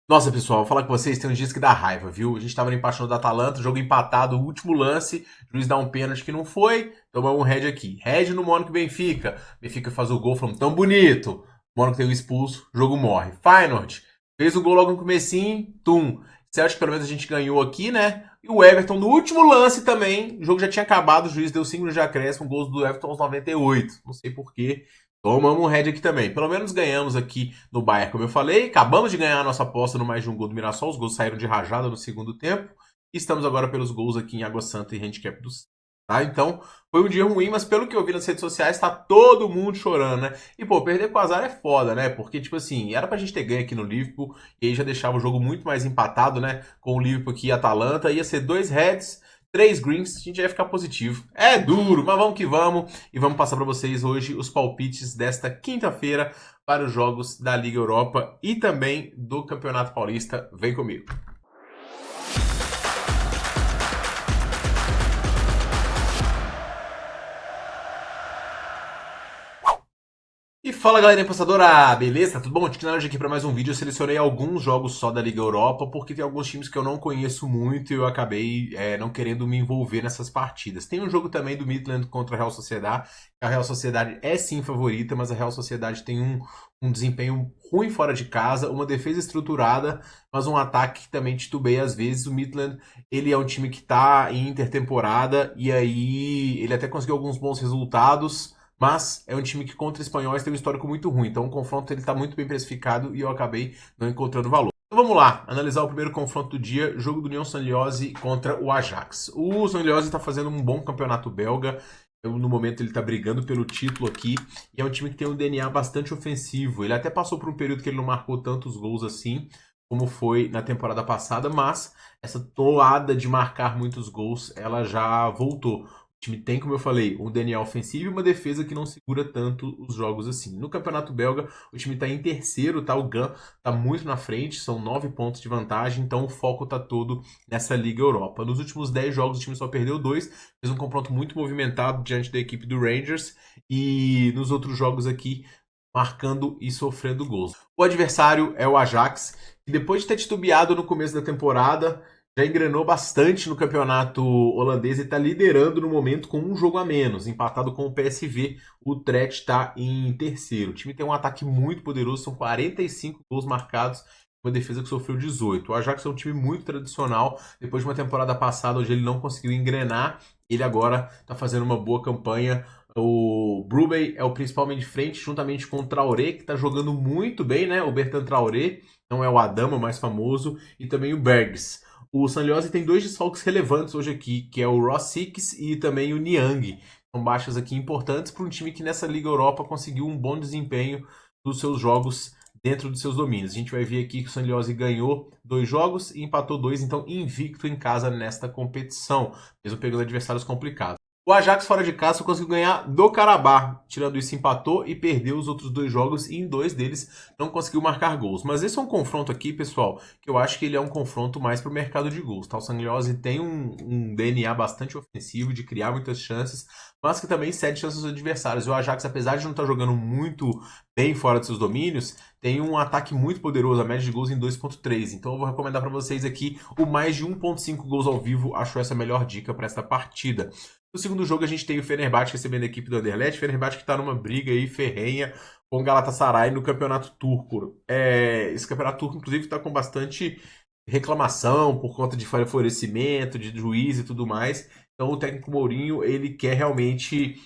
Nossa, pessoal, vou falar com vocês, tem uns dias que dá raiva, viu? A gente tava no empate da Atalanta, jogo empatado, o último lance, o juiz dá um pênalti que não foi, tomamos um red aqui. Red no Mônaco e Benfica. Benfica faz o gol, falando tão bonito. O Mônaco tem o expulso, o jogo morre. Feyenoord fez o gol logo no comecinho, tum. Celtic pelo menos a gente ganhou aqui, né? E o Everton no último lance também, o jogo já tinha acabado, o juiz deu 5 minutos de acréscimo, gols do Everton aos 98. Não sei porquê. Tomamos um red aqui também. Pelo menos ganhamos aqui no Bayern, como eu falei. Acabamos de ganhar a nossa aposta no mais de um gol do Mirassol. Os gols saíram de rajada no segundo tempo. E estamos agora pelos gols aqui em Água Santa e handicap do tá? Então, foi um dia ruim, mas pelo que eu vi nas redes sociais, tá todo mundo chorando, né? E, pô, perder com azar é foda, né? Porque, tipo assim, era pra gente ter ganho aqui no Liverpool, e aí já deixava o jogo muito mais empatado, né? Com o Liverpool aqui e a Atalanta. Ia ser 2 reds, 3 greens, a gente já ia ficar positivo. É duro, mas vamos que vamos. E vamos passar para vocês hoje os palpites desta quinta-feira para os jogos da Liga Europa e também do Campeonato Paulista. Vem comigo. E fala galerinha passadora, beleza? Tudo bom? Tiquinho aqui para mais um vídeo. Eu selecionei alguns jogos só da Liga Europa, porque tem alguns times que eu não conheço muito e eu acabei não querendo me envolver nessas partidas. Tem um jogo também do Midland contra a Real Sociedade. A Real Sociedade é sim favorita, mas a Real Sociedade tem um desempenho ruim fora de casa, uma defesa estruturada, mas um ataque que também titubeia às vezes. O Midland, ele é um time que está em intertemporada e aí ele até conseguiu alguns bons resultados, mas é um time que contra espanhóis tem um histórico muito ruim. Então o confronto ele está muito bem precificado e eu acabei não encontrando valor. Então vamos lá, analisar o primeiro confronto do dia, jogo do União Saint-Gilloise contra o Ajax. O Saint-Gilloise está fazendo um bom campeonato belga. No momento ele está brigando pelo título aqui. E é um time que tem um DNA bastante ofensivo. Ele até passou por um período que ele não marcou tantos gols assim, como foi na temporada passada, mas essa toada de marcar muitos gols, ela já voltou. O time tem, como eu falei, um DNA ofensivo e uma defesa que não segura tanto os jogos assim. No Campeonato Belga, o time está em terceiro, tá? O GAN está muito na frente, são 9 pontos de vantagem, então o foco está todo nessa Liga Europa. Nos últimos 10 jogos, o time só perdeu 2, fez um confronto muito movimentado diante da equipe do Rangers, e nos outros jogos aqui, marcando e sofrendo gols. O adversário é o Ajax, que depois de ter titubeado no começo da temporada, já engrenou bastante no campeonato holandês e está liderando no momento com um jogo a menos, empatado com o PSV. O Utrecht está em terceiro. O time tem um ataque muito poderoso, são 45 gols marcados, uma defesa que sofreu 18. O Ajax é um time muito tradicional, depois de uma temporada passada onde ele não conseguiu engrenar, ele agora está fazendo uma boa campanha. O Brubey é o principal meio de frente, juntamente com o Traoré, que está jogando muito bem, né? O Bertrand Traoré, não é o Adama, o mais famoso, e também o Bergs. O Saint-Gilloise tem 2 desfalques relevantes hoje aqui, que é o Ross Six e também o Niang. São baixas aqui importantes para um time que nessa Liga Europa conseguiu um bom desempenho nos seus jogos dentro dos seus domínios. A gente vai ver aqui que o Saint-Gilloise ganhou 2 jogos e empatou 2, então invicto em casa nesta competição, mesmo pegando adversários complicados. O Ajax fora de casa conseguiu ganhar do Karabakh. Tirando isso, empatou e perdeu os outros 2 jogos e em 2 deles não conseguiu marcar gols. Mas esse é um confronto aqui, pessoal, que eu acho que ele é um confronto mais para o mercado de gols. Tá? O Saint-Gilloise tem um DNA bastante ofensivo, de criar muitas chances, mas que também cede chances aos adversários. O Ajax, apesar de não estar jogando muito bem fora de seus domínios, tem um ataque muito poderoso, a média de gols em 2.3. Então eu vou recomendar para vocês aqui o mais de 1.5 gols ao vivo. Acho essa a melhor dica para essa partida. No segundo jogo a gente tem o Fenerbahçe recebendo a equipe do Anderlecht. Fenerbahçe que está numa briga aí ferrenha com o Galatasaray no campeonato turco. Esse campeonato turco, inclusive, está com bastante reclamação por conta de favorecimento, de juiz e tudo mais. Então o técnico Mourinho, ele quer realmente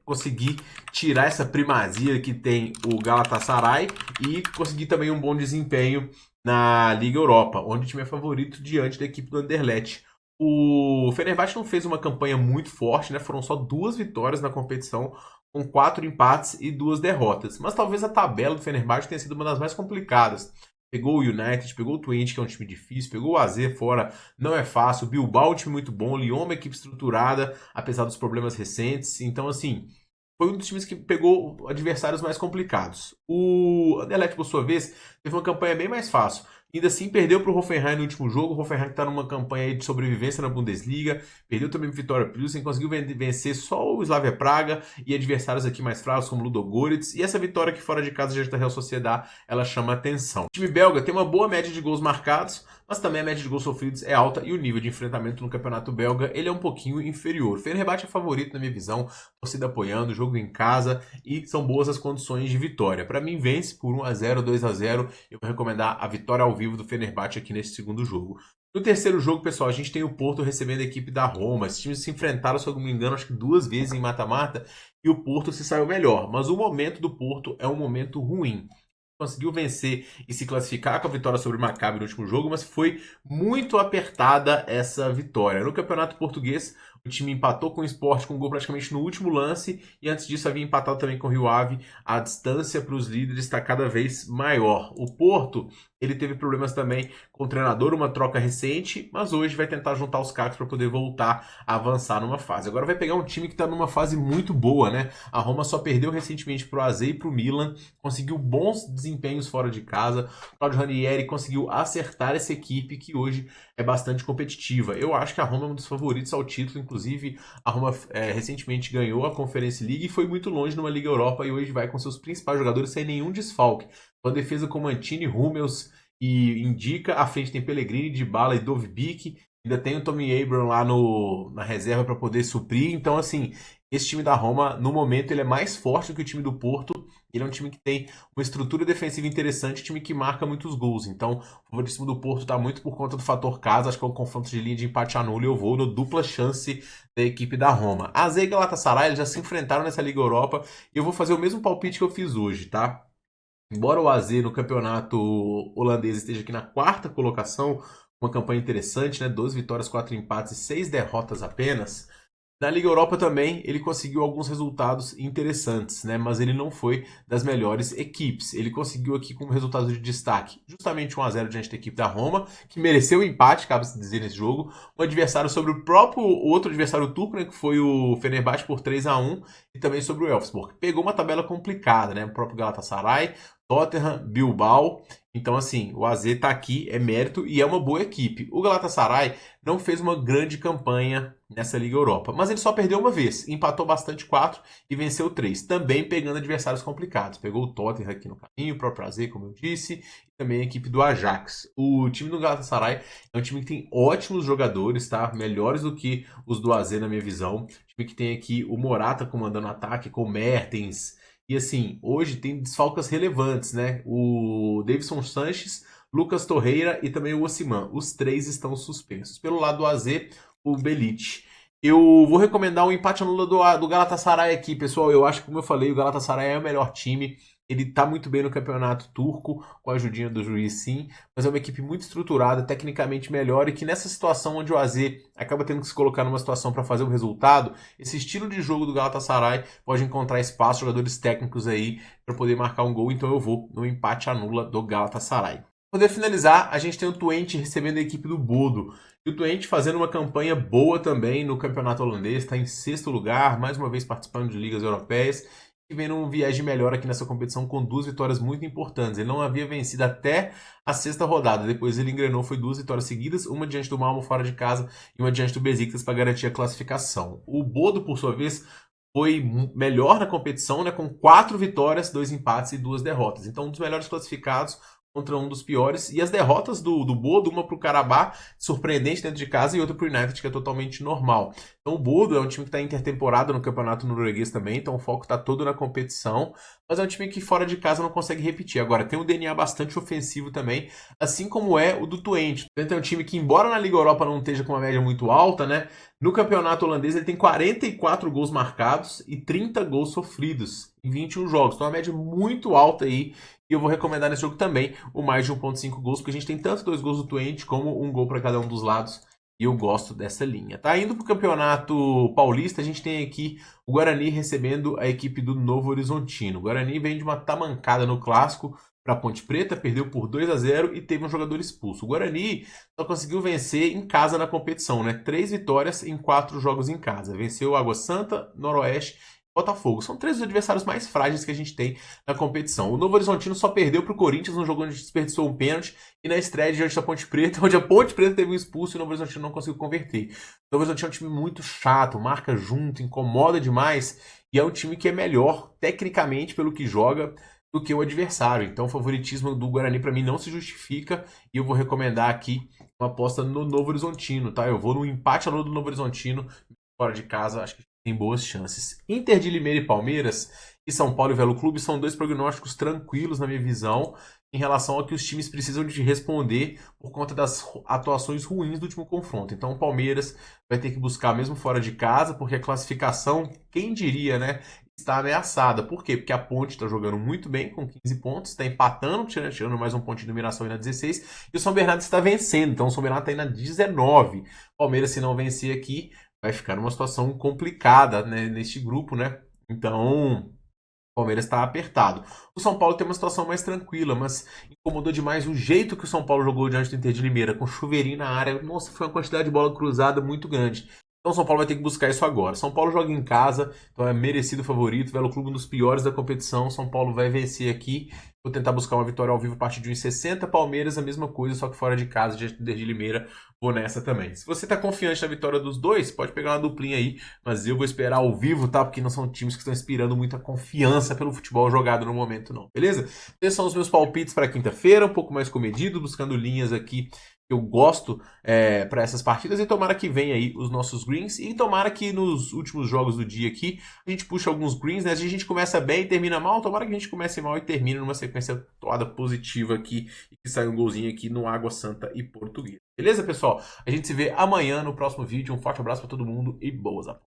conseguir tirar essa primazia que tem o Galatasaray e conseguir também um bom desempenho na Liga Europa, onde o time é favorito diante da equipe do Anderlecht. O Fenerbahçe não fez uma campanha muito forte, né? Foram só 2 vitórias na competição, com 4 empates e 2 derrotas. Mas talvez a tabela do Fenerbahçe tenha sido uma das mais complicadas. Pegou o United, pegou o Twente, que é um time difícil, pegou o AZ fora, não é fácil. O Bilbao, um time muito bom. O Lyon, uma equipe estruturada, apesar dos problemas recentes. Então, assim, foi um dos times que pegou adversários mais complicados. O Anderlecht, por sua vez, teve uma campanha bem mais fácil. Ainda assim, perdeu para o Hoffenheim no último jogo. O Hoffenheim está numa campanha aí de sobrevivência na Bundesliga. Perdeu também para o Vitória Pilsen. Conseguiu vencer só o Slavia Praga e adversários aqui mais fracos, como o Ludogorets. E essa vitória aqui fora de casa diante da Real Sociedad, ela chama atenção. O time belga tem uma boa média de gols marcados, mas também a média de gols sofridos é alta e o nível de enfrentamento no campeonato belga ele é um pouquinho inferior. O Fenerbahçe é favorito na minha visão, torcida apoiando, jogo em casa e são boas as condições de vitória. Para mim, vence por 1-0, 2-0. Eu vou recomendar a vitória ao vivo do Fenerbahçe aqui nesse segundo jogo. No terceiro jogo, pessoal, a gente tem o Porto recebendo a equipe da Roma. Esses times se enfrentaram, se eu não me engano, acho que 2 vezes em mata-mata e o Porto se saiu melhor. Mas o momento do Porto é um momento ruim. Conseguiu vencer e se classificar com a vitória sobre o Maccabi no último jogo, mas foi muito apertada essa vitória. No Campeonato Português, o time empatou com o Sport com um gol praticamente no último lance e antes disso havia empatado também com o Rio Ave. A distância para os líderes está cada vez maior. O Porto ele teve problemas também com o treinador, uma troca recente, mas hoje vai tentar juntar os cacos para poder voltar a avançar numa fase. Agora vai pegar um time que está numa fase muito boa, né? A Roma só perdeu recentemente para o AZ e para o Milan, conseguiu bons desempenhos fora de casa. O Claudio Ranieri conseguiu acertar essa equipe que hoje é bastante competitiva. Eu acho que a Roma é um dos favoritos ao título, inclusive a Roma recentemente ganhou a Conference League e foi muito longe numa Liga Europa e hoje vai com seus principais jogadores sem nenhum desfalque. Uma defesa com Mantini, Hummels e Indica, à frente tem Pellegrini, Dybala e Dovbyk, ainda tem o Tommy Abraham lá na reserva para poder suprir, então assim, esse time da Roma, no momento, ele é mais forte do que o time do Porto. Ele é um time que tem uma estrutura defensiva interessante, um time que marca muitos gols. Então, o favoritismo do Porto está muito por conta do fator casa. Acho que é um confronto de linha de empate anula e eu vou no dupla chance da equipe da Roma. AZ e Galatasaray eles já se enfrentaram nessa Liga Europa e eu vou fazer o mesmo palpite que eu fiz hoje, tá? Embora o AZ no campeonato holandês esteja aqui na 4ª colocação, uma campanha interessante, né? 12 vitórias, 4 empates e 6 derrotas apenas. Na Liga Europa também ele conseguiu alguns resultados interessantes, né? Mas ele não foi das melhores equipes. Ele conseguiu aqui como resultado de destaque justamente 1-0 diante da equipe da Roma, que mereceu o empate, cabe-se dizer nesse jogo. Um adversário sobre o próprio outro adversário turco, né? Que foi o Fenerbahçe por 3-1 e também sobre o Elfsborg. Pegou uma tabela complicada, né? O próprio Galatasaray, Tottenham, Bilbao. Então, assim, o AZ tá aqui, é mérito e é uma boa equipe. O Galatasaray não fez uma grande campanha nessa Liga Europa, mas ele só perdeu uma vez, empatou bastante 4 e venceu 3, também pegando adversários complicados. Pegou o Tottenham aqui no caminho, o próprio AZ, como eu disse, e também a equipe do Ajax. O time do Galatasaray é um time que tem ótimos jogadores, tá? Melhores do que os do AZ na minha visão. Time que tem aqui o Morata comandando o ataque, com o Mertens. E assim, hoje tem desfalques relevantes, né? O Davinson Sanches, Lucas Torreira e também o Osimhen. Os 3 estão suspensos. Pelo lado do AZ, o Belite. Eu vou recomendar um empate anula do Galatasaray aqui, pessoal. Eu acho que, como eu falei, o Galatasaray é o melhor time. Ele tá muito bem no campeonato turco, com a ajudinha do juiz, sim. Mas é uma equipe muito estruturada, tecnicamente melhor. E que nessa situação onde o AZ acaba tendo que se colocar numa situação para fazer um resultado, esse estilo de jogo do Galatasaray pode encontrar espaço, jogadores técnicos aí, para poder marcar um gol. Então eu vou no empate anula do Galatasaray. Para poder finalizar, a gente tem o Twente recebendo a equipe do Bodo. E o Twente fazendo uma campanha boa também no campeonato holandês, está em 6º lugar, mais uma vez participando de ligas europeias e vendo um viés de melhora aqui nessa competição com 2 vitórias muito importantes. Ele não havia vencido até a 6ª rodada, depois ele engrenou, foi 2 vitórias seguidas, uma diante do Malmo fora de casa e uma diante do Besiktas para garantir a classificação. O Bodo, por sua vez, foi melhor na competição, né, com 4 vitórias, 2 empates e 2 derrotas. Então, um dos melhores classificados contra um dos piores. E as derrotas do Bodo, uma para o Karabakh, surpreendente dentro de casa, e outra para o United, que é totalmente normal. Então o Bodo é um time que está intertemporada no campeonato norueguês também, então o foco está todo na competição, mas é um time que fora de casa não consegue repetir. Agora, tem um DNA bastante ofensivo também, assim como é o do Twente. Então é um time que, embora na Liga Europa não esteja com uma média muito alta, né, no campeonato holandês ele tem 44 gols marcados e 30 gols sofridos em 21 jogos. Então é uma média muito alta aí. E eu vou recomendar nesse jogo também o mais de 1.5 gols, porque a gente tem tanto 2 gols do Twente como um gol para cada um dos lados. E eu gosto dessa linha. Tá indo para o Campeonato Paulista, a gente tem aqui o Guarani recebendo a equipe do Novo Horizontino. O Guarani vem de uma tamancada no Clássico para a Ponte Preta, perdeu por 2-0 e teve um jogador expulso. O Guarani só conseguiu vencer em casa na competição, né? 3 vitórias em 4 jogos em casa. Venceu o Água Santa, Noroeste Botafogo. São 3 dos adversários mais frágeis que a gente tem na competição. O Novo Horizontino só perdeu para o Corinthians no jogo onde desperdiçou um pênalti e na estreia diante da Ponte Preta, onde a Ponte Preta teve um expulso e o Novo Horizontino não conseguiu converter. O Novo Horizontino é um time muito chato, marca junto, incomoda demais e é um time que é melhor tecnicamente pelo que joga do que o adversário. Então o favoritismo do Guarani para mim não se justifica e eu vou recomendar aqui uma aposta no Novo Horizontino, tá? Eu vou no empate a do Novo Horizontino fora de casa, acho que tem boas chances. Inter de Limeira e Palmeiras e São Paulo e Velo Clube são 2 prognósticos tranquilos na minha visão em relação ao que os times precisam de responder por conta das atuações ruins do último confronto. Então o Palmeiras vai ter que buscar mesmo fora de casa, porque a classificação, quem diria, né, está ameaçada. Por quê? Porque a Ponte está jogando muito bem com 15 pontos, está empatando, tirando mais um ponto de dominação aí na 16, e o São Bernardo está vencendo, então o São Bernardo está aí na 19. Palmeiras, se não vencer aqui, vai ficar numa situação complicada, né, neste grupo, né? Então, o Palmeiras está apertado. O São Paulo tem uma situação mais tranquila, mas incomodou demais o jeito que o São Paulo jogou diante do Inter de Limeira, com chuveirinho na área. Nossa, foi uma quantidade de bola cruzada muito grande. Então o São Paulo vai ter que buscar isso agora. São Paulo joga em casa, então é merecido favorito. Velo Clube um dos piores da competição. São Paulo vai vencer aqui. Vou tentar buscar uma vitória ao vivo a partir de 1,60. Palmeiras a mesma coisa, só que fora de casa, diante do Inter de Limeira. Vou nessa também. Se você tá confiante na vitória dos dois, pode pegar uma duplinha aí, mas eu vou esperar ao vivo, tá? Porque não são times que estão inspirando muita confiança pelo futebol jogado no momento, não. Beleza? Esses são os meus palpites para quinta-feira, um pouco mais comedido, buscando linhas aqui que eu gosto para essas partidas e tomara que venha aí os nossos greens e tomara que nos últimos jogos do dia aqui a gente puxa alguns greens, né? Se a gente começa bem e termina mal, tomara que a gente comece mal e termine numa sequência toda positiva aqui e que saia um golzinho aqui no Água Santa e Português. Beleza, pessoal? A gente se vê amanhã no próximo vídeo. Um forte abraço para todo mundo e boas apostas.